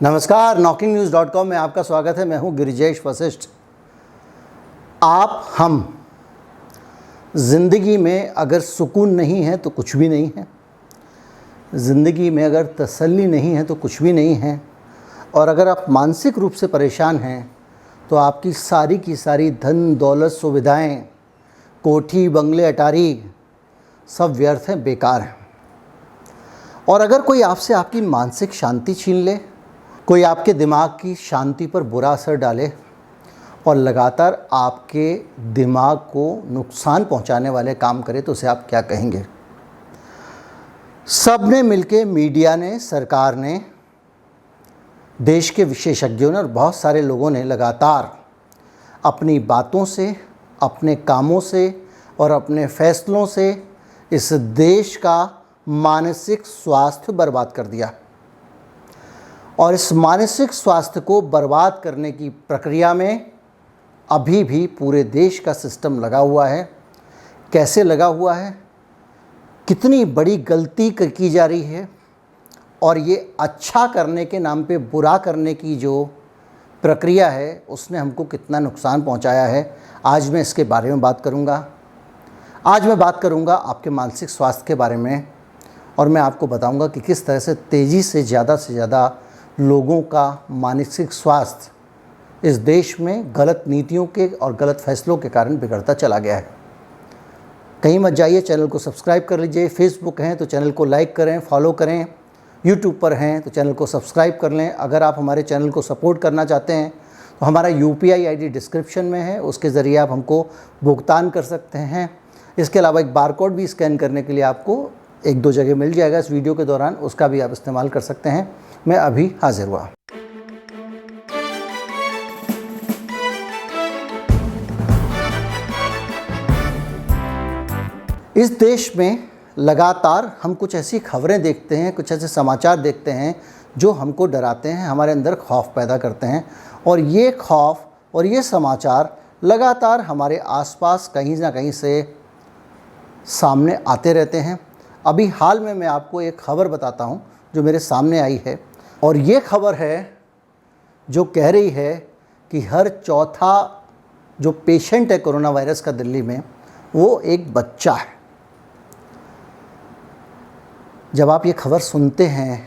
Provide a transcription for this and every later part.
नमस्कार, knocking-news.com में आपका स्वागत है। मैं हूं गिरिजेश वशिष्ठ। हम ज़िंदगी में अगर सुकून नहीं है तो कुछ भी नहीं है, ज़िंदगी में अगर तसल्ली नहीं है तो कुछ भी नहीं है, और अगर आप मानसिक रूप से परेशान हैं तो आपकी सारी की सारी धन दौलत सुविधाएं, कोठी बंगले अटारी सब व्यर्थ हैं, बेकार हैं। और अगर कोई आपसे आपकी मानसिक शांति छीन ले, कोई आपके दिमाग की शांति पर बुरा असर डाले और लगातार आपके दिमाग को नुकसान पहुंचाने वाले काम करे तो उसे आप क्या कहेंगे? सब ने मिलके, मीडिया ने, सरकार ने, देश के विशेषज्ञों ने और बहुत सारे लोगों ने लगातार अपनी बातों से, अपने कामों से और अपने फैसलों से इस देश का मानसिक स्वास्थ्य बर्बाद कर दिया। और इस मानसिक स्वास्थ्य को बर्बाद करने की प्रक्रिया में अभी भी पूरे देश का सिस्टम लगा हुआ है। कैसे लगा हुआ है, कितनी बड़ी गलती की जा रही है, और ये अच्छा करने के नाम पे बुरा करने की जो प्रक्रिया है उसने हमको कितना नुकसान पहुंचाया है, आज मैं इसके बारे में बात करूंगा। आज मैं बात करूंगा आपके मानसिक स्वास्थ्य के बारे में, और मैं आपको बताऊंगा कि किस तरह से तेज़ी से ज़्यादा लोगों का मानसिक स्वास्थ्य इस देश में गलत नीतियों के और गलत फैसलों के कारण बिगड़ता चला गया है। कहीं मत जाइए, चैनल को सब्सक्राइब कर लीजिए। फेसबुक हैं तो चैनल को लाइक करें, फॉलो करें। यूट्यूब पर हैं तो चैनल को सब्सक्राइब कर लें। अगर आप हमारे चैनल को सपोर्ट करना चाहते हैं तो हमारा UPI ID डिस्क्रिप्शन में है, उसके ज़रिए आप हमको भुगतान कर सकते हैं। इसके अलावा एक बारकोड भी स्कैन करने के लिए आपको 1-2 जगह मिल जाएगा इस वीडियो के दौरान, उसका भी आप इस्तेमाल कर सकते हैं। मैं अभी हाजिर हुआ। इस देश में लगातार हम कुछ ऐसी खबरें देखते हैं, कुछ ऐसे समाचार देखते हैं जो हमको डराते हैं, हमारे अंदर खौफ पैदा करते हैं, और ये खौफ और ये समाचार लगातार हमारे आसपास कहीं ना कहीं से सामने आते रहते हैं। अभी हाल में मैं आपको एक खबर बताता हूँ जो मेरे सामने आई है, और ये खबर है जो कह रही है कि हर चौथा जो पेशेंट है कोरोना वायरस का दिल्ली में, वो एक बच्चा है। जब आप ये खबर सुनते हैं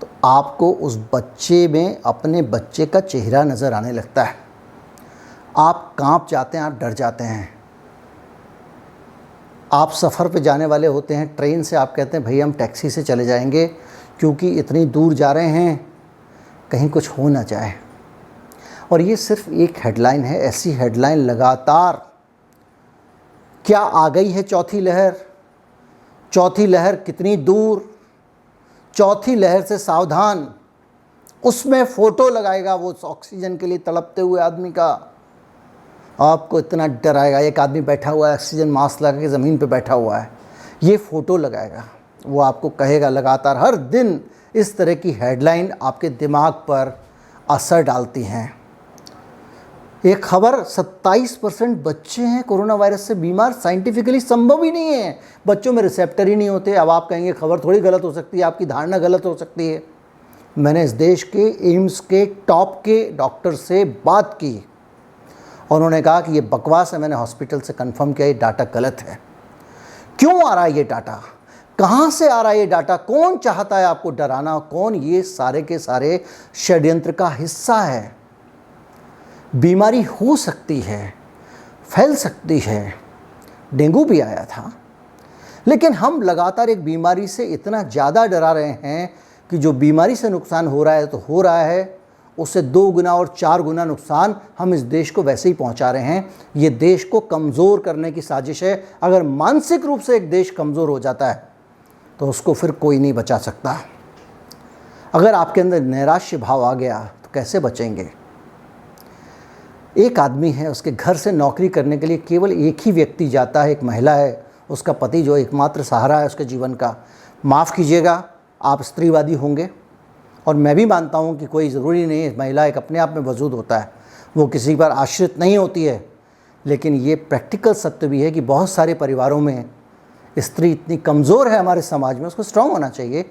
तो आपको उस बच्चे में अपने बच्चे का चेहरा नज़र आने लगता है। आप कांप जाते हैं, आप डर जाते हैं। आप सफ़र पे जाने वाले होते हैं, ट्रेन से, आप कहते हैं भाई हम टैक्सी से चले जाएंगे क्योंकि इतनी दूर जा रहे हैं, कहीं कुछ हो ना जाए। और ये सिर्फ एक हेडलाइन है, ऐसी हेडलाइन लगातार। क्या आ गई है चौथी लहर? चौथी लहर कितनी दूर? चौथी लहर से सावधान। उसमें फ़ोटो लगाएगा वो ऑक्सीजन के लिए तड़पते हुए आदमी का, आपको इतना डराएगा। एक आदमी बैठा हुआ है, ऑक्सीजन मास्क लगा के ज़मीन पे बैठा हुआ है, ये फ़ोटो लगाएगा, वो आपको कहेगा। लगातार हर दिन इस तरह की हेडलाइन आपके दिमाग पर असर डालती हैं। एक खबर, 27% बच्चे हैं कोरोना वायरस से बीमार। साइंटिफिकली संभव ही नहीं है, बच्चों में रिसेप्टर ही नहीं होते। अब आप कहेंगे खबर थोड़ी गलत हो सकती है, आपकी धारणा गलत हो सकती है। मैंने इस देश के एम्स के टॉप के डॉक्टर से बात की और उन्होंने कहा कि ये बकवास है। मैंने हॉस्पिटल से कंफर्म किया, ये डाटा गलत है। क्यों आ रहा है ये डाटा? कहाँ से आ रहा है ये डाटा? कौन चाहता है आपको डराना? कौन ये सारे के सारे षड्यंत्र का हिस्सा है? बीमारी हो सकती है, फैल सकती है। डेंगू भी आया था, लेकिन हम लगातार एक बीमारी से इतना ज़्यादा डरा रहे हैं कि जो बीमारी से नुकसान हो रहा है तो हो रहा है, उससे 2 गुना और 4 गुना नुकसान हम इस देश को वैसे ही पहुंचा रहे हैं। ये देश को कमज़ोर करने की साजिश है। अगर मानसिक रूप से एक देश कमज़ोर हो जाता है तो उसको फिर कोई नहीं बचा सकता। अगर आपके अंदर नैराश्य भाव आ गया तो कैसे बचेंगे? एक आदमी है, उसके घर से नौकरी करने के लिए केवल एक ही व्यक्ति जाता है, एक महिला है, उसका पति जो एकमात्र सहारा है उसके जीवन का। माफ़ कीजिएगा, आप स्त्रीवादी होंगे, और मैं भी मानता हूँ कि कोई ज़रूरी नहीं है, महिला एक अपने आप में वजूद होता है, वो किसी पर आश्रित नहीं होती है। लेकिन ये प्रैक्टिकल सत्य भी है कि बहुत सारे परिवारों में स्त्री इतनी कमज़ोर है हमारे समाज में, उसको स्ट्रांग होना चाहिए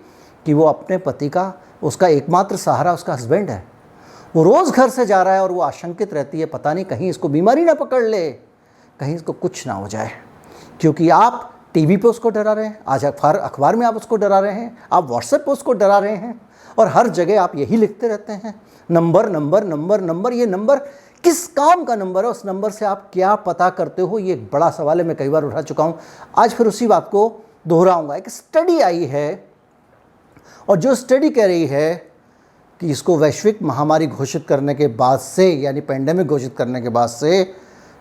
कि वो अपने पति का उसका एकमात्र सहारा उसका हस्बैंड है। वो रोज़ घर से जा रहा है और वो आशंकित रहती है, पता नहीं कहीं इसको बीमारी ना पकड़ ले, कहीं इसको कुछ ना हो जाए। क्योंकि आप टीवी पे उसको डरा रहे हैं, आज अखबार में आप उसको डरा रहे हैं, आप व्हाट्सएप पे उसको डरा रहे हैं, और हर जगह आप यही लिखते रहते हैं, नंबर नंबर नंबर नंबर। ये नंबर किस काम का नंबर है? उस नंबर से आप क्या पता करते हो? ये एक बड़ा सवाल है, मैं कई बार उठा चुका हूँ, आज फिर उसी बात को दोहराऊंगा। एक स्टडी आई है, और जो स्टडी कह रही है कि इसको वैश्विक महामारी घोषित करने के बाद से, यानी पेंडेमिक घोषित करने के बाद से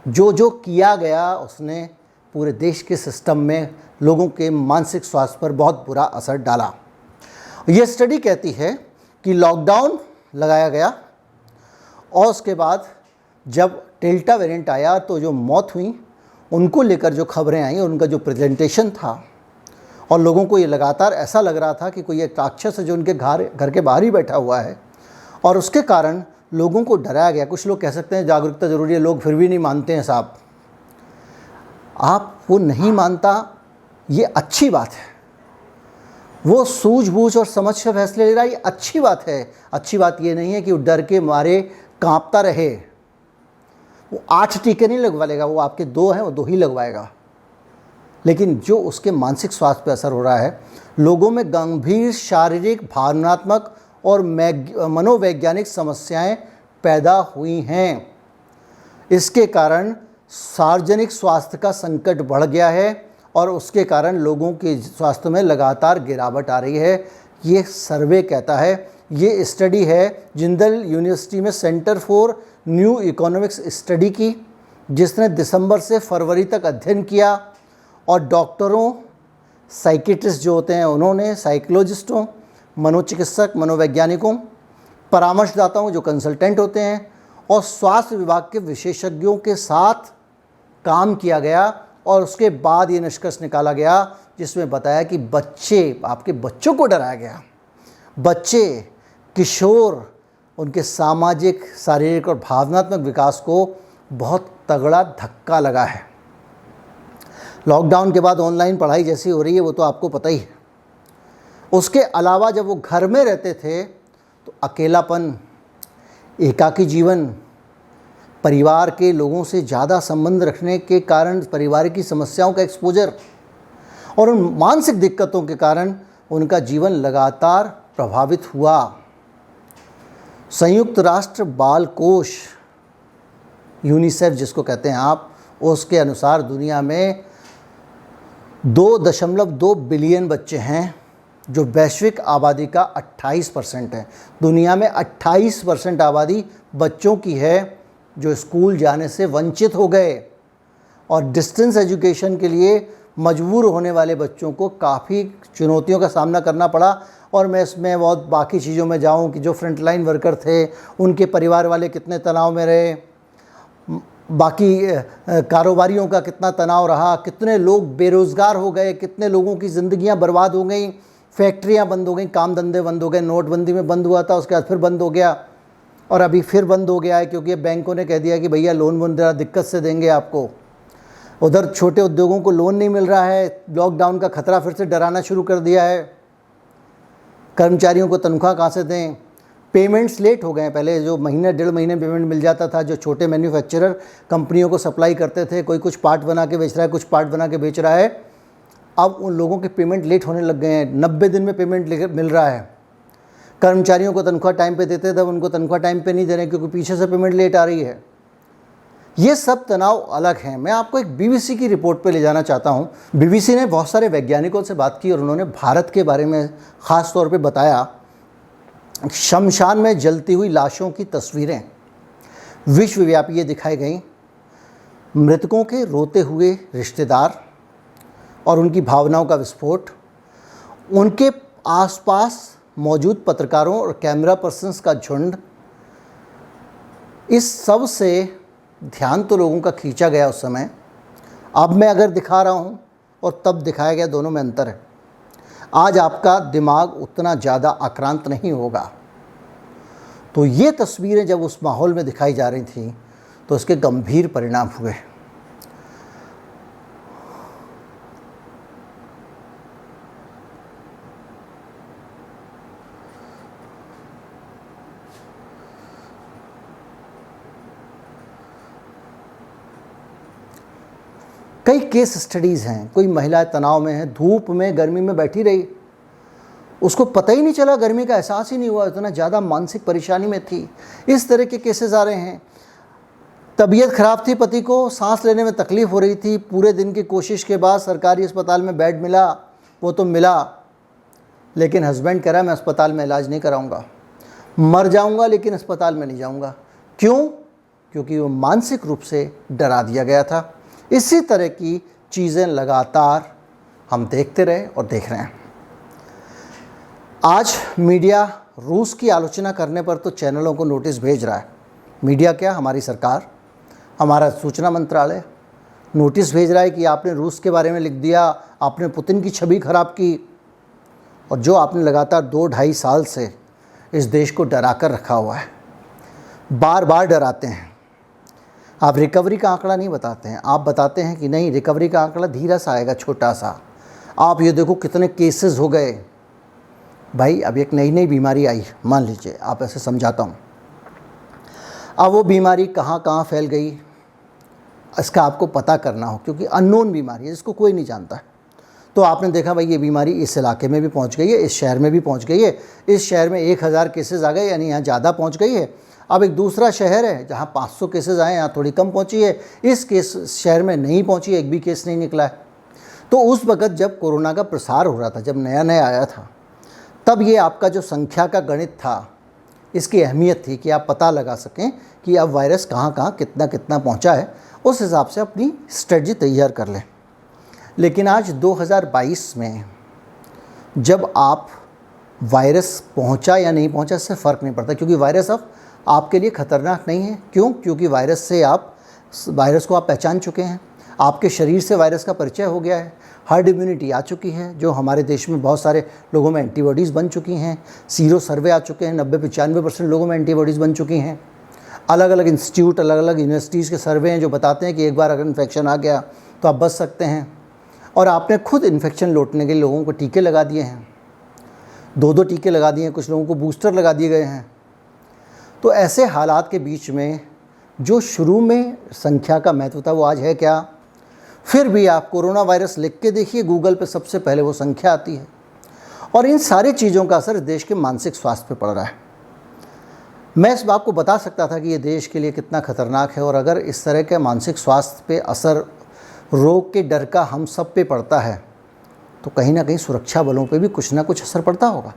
जो जो किया गया, उसने पूरे देश के सिस्टम में लोगों के मानसिक स्वास्थ्य पर बहुत बुरा असर डाला। ये स्टडी कहती है कि लॉकडाउन लगाया गया और उसके बाद जब डेल्टा वेरिएंट आया तो जो मौत हुई उनको लेकर जो खबरें आई, उनका जो प्रेजेंटेशन था, और लोगों को ये लगातार ऐसा लग रहा था कि कोई एक राक्षस है जो उनके घर के बाहर ही बैठा हुआ है, और उसके कारण लोगों को डराया गया। कुछ लोग कह सकते हैं जागरूकता ज़रूरी है, लोग फिर भी नहीं मानते हैं। साहब, आप वो नहीं मानता, ये अच्छी बात है। वो सूझबूझ और समझ से फैसले ले रहा है, ये अच्छी बात है। अच्छी बात ये नहीं है कि वो डर के मारे कांपता रहे। वो 8 टीके नहीं लगवा लेगा, वो आपके 2 हैं, वो 2 ही लगवाएगा। लेकिन जो उसके मानसिक स्वास्थ्य पर असर हो रहा है, लोगों में गंभीर शारीरिक, भावनात्मक और मनोवैज्ञानिक समस्याएं पैदा हुई हैं। इसके कारण सार्वजनिक स्वास्थ्य का संकट बढ़ गया है और उसके कारण लोगों के स्वास्थ्य में लगातार गिरावट आ रही है। ये सर्वे कहता है, ये स्टडी है जिंदल यूनिवर्सिटी में centre for new economics study की, जिसने दिसंबर से फरवरी तक अध्ययन किया, और डॉक्टरों, साइकेट्रिस्ट जो होते हैं उन्होंने, साइकोलॉजिस्टों, मनोचिकित्सक, मनोवैज्ञानिकों, परामर्शदाताओं जो कंसल्टेंट होते हैं, और स्वास्थ्य विभाग के विशेषज्ञों के साथ काम किया गया, और उसके बाद ये निष्कर्ष निकाला गया जिसमें बताया कि बच्चे, आपके बच्चों को डराया गया। बच्चे, किशोर, उनके सामाजिक, शारीरिक और भावनात्मक विकास को बहुत तगड़ा धक्का लगा है। लॉकडाउन के बाद ऑनलाइन पढ़ाई जैसी हो रही है वो तो आपको पता ही है। उसके अलावा जब वो घर में रहते थे तो अकेलापन, एकाकी जीवन, परिवार के लोगों से ज़्यादा संबंध रखने के कारण परिवार की समस्याओं का एक्सपोजर, और उन मानसिक दिक्कतों के कारण उनका जीवन लगातार प्रभावित हुआ। संयुक्त राष्ट्र बाल कोष, यूनिसेफ जिसको कहते हैं आप, उसके अनुसार दुनिया में 2.2 बिलियन बच्चे हैं, जो वैश्विक आबादी का 28% है। दुनिया में 28% आबादी बच्चों की है जो स्कूल जाने से वंचित हो गए, और डिस्टेंस एजुकेशन के लिए मजबूर होने वाले बच्चों को काफ़ी चुनौतियों का सामना करना पड़ा। और मैं इसमें बहुत बाकी चीज़ों में जाऊं कि जो फ्रंटलाइन वर्कर थे उनके परिवार वाले कितने तनाव में रहे, बाकी कारोबारियों का कितना तनाव रहा, कितने लोग बेरोज़गार हो गए, कितने लोगों की ज़िंदगियां बर्बाद हो गई, फैक्ट्रियां बंद हो गई, काम धंधे बंद हो गए। नोटबंदी में बंद हुआ था, उसके बाद फिर बंद हो गया, और अभी फिर बंद हो गया है क्योंकि बैंकों ने कह दिया कि भैया लोन वोन ज़रा दिक्कत से देंगे आपको। उधर छोटे उद्योगों को लोन नहीं मिल रहा है, लॉकडाउन का खतरा फिर से डराना शुरू कर दिया है। कर्मचारियों को तनख्वाह कहाँ से दें, पेमेंट्स लेट हो गए हैं। पहले जो महीने 1.5 महीने पेमेंट मिल जाता था, जो छोटे मैन्युफैक्चरर कंपनियों को सप्लाई करते थे, कोई कुछ पार्ट बना के बेच रहा है, कुछ पार्ट बना के बेच रहा है, अब उन लोगों के पेमेंट लेट होने लग गए हैं। 90 दिन में पेमेंट मिल रहा है। कर्मचारियों को तनख्वाह टाइम पे देते थे, उनको तनख्वाह टाइम पे नहीं दे रहे क्योंकि पीछे से पेमेंट लेट आ रही है। ये सब तनाव अलग हैं। मैं आपको एक बीबीसी की रिपोर्ट पे ले जाना चाहता हूँ। बीबीसी ने बहुत सारे वैज्ञानिकों से बात की और उन्होंने भारत के बारे में ख़ास तौर पे बताया। शमशान में जलती हुई लाशों की तस्वीरें विश्वव्यापी ये दिखाई गई। मृतकों के रोते हुए रिश्तेदार और उनकी भावनाओं का विस्फोट, उनके आसपास मौजूद पत्रकारों और कैमरा पर्सन्स का झुंड, इस सब से ध्यान तो लोगों का खींचा गया उस समय। अब मैं अगर दिखा रहा हूँ और तब दिखाया गया, दोनों में अंतर है। आज आपका दिमाग उतना ज़्यादा आक्रांत नहीं होगा। तो ये तस्वीरें जब उस माहौल में दिखाई जा रही थी तो इसके गंभीर परिणाम हुए। कई केस स्टडीज़ हैं, कोई महिला तनाव में है, धूप में गर्मी में बैठी रही, उसको पता ही नहीं चला, गर्मी का एहसास ही नहीं हुआ, इतना ज़्यादा मानसिक परेशानी में थी। इस तरह के केसेस आ रहे हैं। तबीयत ख़राब थी, पति को सांस लेने में तकलीफ़ हो रही थी, पूरे दिन की कोशिश के बाद सरकारी अस्पताल में बेड मिला, वो तो मिला, लेकिन हस्बैंड कह रहा है मैं अस्पताल में इलाज नहीं कराऊंगा, मर जाऊंगा लेकिन अस्पताल में नहीं जाऊंगा। क्यों? क्योंकि वो मानसिक रूप से डरा दिया गया था। इसी तरह की चीज़ें लगातार हम देखते रहे और देख रहे हैं। आज मीडिया रूस की आलोचना करने पर तो चैनलों को नोटिस भेज रहा है। मीडिया क्या, हमारी सरकार, हमारा सूचना मंत्रालय नोटिस भेज रहा है कि आपने रूस के बारे में लिख दिया, आपने पुतिन की छवि खराब की, और जो आपने लगातार 2-2.5 साल से इस देश को डरा कर रखा हुआ है। बार बार डराते हैं। आप रिकवरी का आंकड़ा नहीं बताते हैं, आप बताते हैं कि नहीं रिकवरी का आंकड़ा धीरे सा आएगा, छोटा सा। आप ये देखो कितने केसेस हो गए। भाई अब एक नई बीमारी आई, मान लीजिए, आप ऐसे समझाता हूँ, अब वो बीमारी कहाँ कहाँ फैल गई इसका आपको पता करना हो, क्योंकि अननोन बीमारी है जिसको कोई नहीं जानता है। तो आपने देखा भाई ये बीमारी इस इलाके में भी पहुंच गई है, इस शहर में भी पहुंच गई है, इस शहर में 1000 केसेस आ गए, यानी यहाँ ज़्यादा पहुंच गई है। अब एक दूसरा शहर है जहाँ 500 केसेस आए, यहाँ थोड़ी कम पहुँची है, इस शहर में नहीं पहुँची, एक भी केस नहीं निकला है। तो उस वक़्त जब कोरोना का प्रसार हो रहा था, जब नया नया आया था, तब ये आपका जो संख्या का गणित था, इसकी अहमियत थी कि आप पता लगा सकें कि अब वायरस कहाँ कहाँ कितना कितना पहुँचा है, उस हिसाब से अपनी स्ट्रेटजी तैयार कर लें। लेकिन आज 2022 में जब आप वायरस पहुंचा या नहीं पहुंचा इससे फ़र्क नहीं पड़ता, क्योंकि वायरस अब आपके लिए ख़तरनाक नहीं है। क्यों? क्योंकि वायरस को आप पहचान चुके हैं, आपके शरीर से वायरस का परिचय हो गया है, हर्ड इम्यूनिटी आ चुकी है, जो हमारे देश में बहुत सारे लोगों में एंटीबॉडीज़ बन चुकी हैं, सीरो सर्वे आ चुके हैं, 90-95% लोगों में एंटीबॉडीज़ बन चुकी हैं। अलग अलग इंस्टीट्यूट, अलग अलग यूनिवर्सिटीज़ के सर्वे हैं जो बताते हैं कि एक बार अगर इन्फेक्शन आ गया तो आप बच सकते हैं। और आपने खुद इन्फेक्शन लौटने के लिए लोगों को टीके लगा दिए हैं, 2-2 टीके लगा दिए हैं, कुछ लोगों को बूस्टर लगा दिए गए हैं। तो ऐसे हालात के बीच में जो शुरू में संख्या का महत्व था वो आज है क्या? फिर भी आप कोरोना वायरस लिख के देखिए गूगल पे, सबसे पहले वो संख्या आती है। और इन सारी चीज़ों का असर देश के मानसिक स्वास्थ्य पे पड़ रहा है। मैं इस बात को बता सकता था कि ये देश के लिए कितना खतरनाक है, और अगर इस तरह के मानसिक स्वास्थ्य पे असर रोग के डर का हम सब पे पड़ता है तो कहीं ना कहीं सुरक्षा बलों पे भी कुछ ना कुछ असर पड़ता होगा।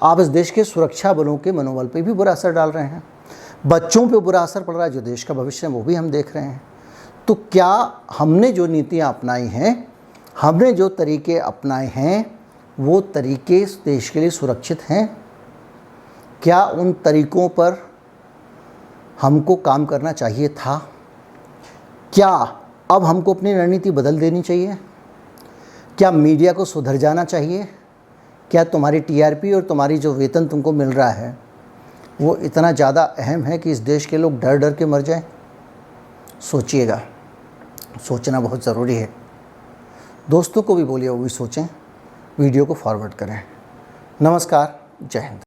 आप इस देश के सुरक्षा बलों के मनोबल पे भी बुरा असर डाल रहे हैं, बच्चों पे बुरा असर पड़ रहा है, जो देश का भविष्य है वो भी हम देख रहे हैं। तो क्या हमने जो नीतियाँ अपनाई हैं, हमने जो तरीके अपनाए हैं, वो तरीके इस देश के लिए सुरक्षित हैं? क्या उन तरीक़ों पर हमको काम करना चाहिए था? क्या अब हमको अपनी रणनीति बदल देनी चाहिए? क्या मीडिया को सुधर जाना चाहिए? क्या तुम्हारी टीआरपी और तुम्हारी जो वेतन तुमको मिल रहा है वो इतना ज़्यादा अहम है कि इस देश के लोग डर डर के मर जाएं? सोचिएगा, सोचना बहुत ज़रूरी है। दोस्तों को भी बोलिए वो भी सोचें, वीडियो को फॉरवर्ड करें। नमस्कार, जय हिंद।